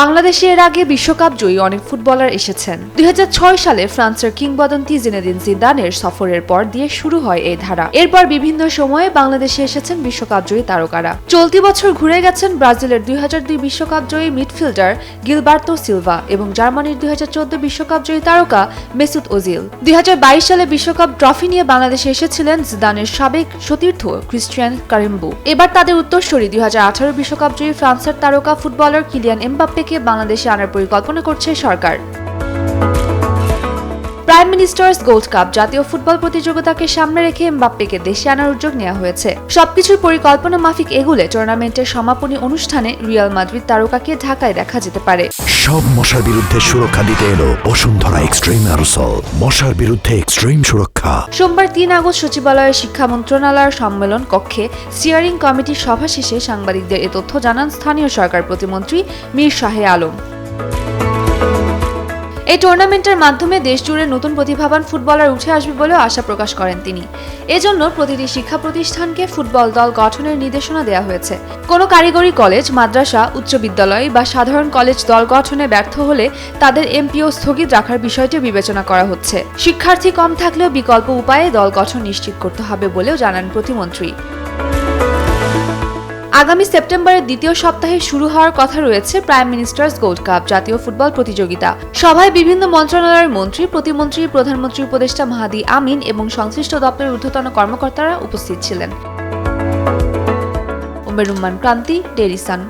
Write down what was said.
বাংলাদেশে এর আগে বিশ্বকাপ জয়ী অনেক ফুটবলার এসেছেন। 2006 সালে ফ্রান্সের কিংবদন্তি জিনেদিন জিদানের সফরের পর দিয়ে শুরু হয় এই ধারা। এরপর বিভিন্ন সময়ে বাংলাদেশে এসেছেন বিশ্বকাপ জয়ী তারকারা। চলতি বছর ঘুরে গেছেন ব্রাজিলের 2002 বিশ্বকাপ জয়ী মিডফিল্ডার গিলবার্তো সিলভা এবং জার্মানির 2014 বিশ্বকাপ জয়ী তারকা মেসুত ওজিল। 2022 সালে বিশ্বকাপ ট্রফি নিয়ে বাংলাদেশে এসেছিলেন জিদানের সাবেক সতীর্থ ক্রিস্টিয়ান কারেম্বু। এবার তাদের উত্তরসূরি 2018 বিশ্বকাপ জয়ী ফ্রান্সের তারকা ফুটবলার কিলিয়ান এমবাপ্পেকে বাংলাদেশে আনার পরিকল্পনা করছে সরকার। প্রাইম মিনিস্টার্স গোল্ড কাপ জাতীয় ফুটবল প্রতিযোগিতাকে সামনে রেখে এমবাপ্পেকে দেশে আনার উদ্যোগ নেওয়া হয়েছে। সবকিছুর পরিকল্পনা মাফিক এগুলে টুর্নামেন্টের সমাপনী অনুষ্ঠানে রিয়াল মাদ্রিদ তারকাকে ঢাকায় দেখা যেতে পারে। সব মশার বিরুদ্ধে সুরক্ষা দিতে এলো বসুন্ধরা এক্সট্রিম অ্যারোসল, মশার বিরুদ্ধে এক্সট্রিম সুরক্ষা। সোমবার 3 আগস্ট সচিবালয়ের শিক্ষা মন্ত্রণালয়ের সম্মেলন কক্ষে স্টিয়ারিং কমিটির সভা শেষে সাংবাদিকদের এ তথ্য জানান স্থানীয় সরকার প্রতিমন্ত্রী মীর শাহে আলম। এই টুর্নামেন্টের মাধ্যমে দেশজুড়ে নতুন প্রতিভাবান ফুটবলার উঠে আসবে বলেও আশা প্রকাশ করেন তিনি। এজন্য প্রতিটি শিক্ষা প্রতিষ্ঠানকে ফুটবল দল গঠনের নির্দেশনা দেওয়া হয়েছে। কোনো কারিগরি কলেজ, মাদ্রাসা, উচ্চ বিদ্যালয় বা সাধারণ কলেজ দল গঠনে ব্যর্থ হলে তাদের এমপিও স্থগিত রাখার বিষয়টি বিবেচনা করা হচ্ছে। শিক্ষার্থী কম থাকলেও বিকল্প উপায়ে দল গঠন নিশ্চিত করতে হবে বলেও জানান প্রতিমন্ত্রী। আগামী সেপ্টেম্বরের দ্বিতীয় সপ্তাহে শুরু হওয়ার কথা রয়েছে প্রাইম মিনিস্টার্স গোল্ড কাপ জাতীয় ফুটবল প্রতিযোগিতা। সভায় বিভিন্ন মন্ত্রণালয়ের মন্ত্রী, প্রতিমন্ত্রী, প্রধানমন্ত্রী উপদেষ্টা মাহাদি আমিন এবং সংশ্লিষ্ট দপ্তরের ঊর্ধ্বতন কর্মকর্তারা উপস্থিত ছিলেন। উম্মে রুম্মান ক্রান্তি, ডেইলি সান।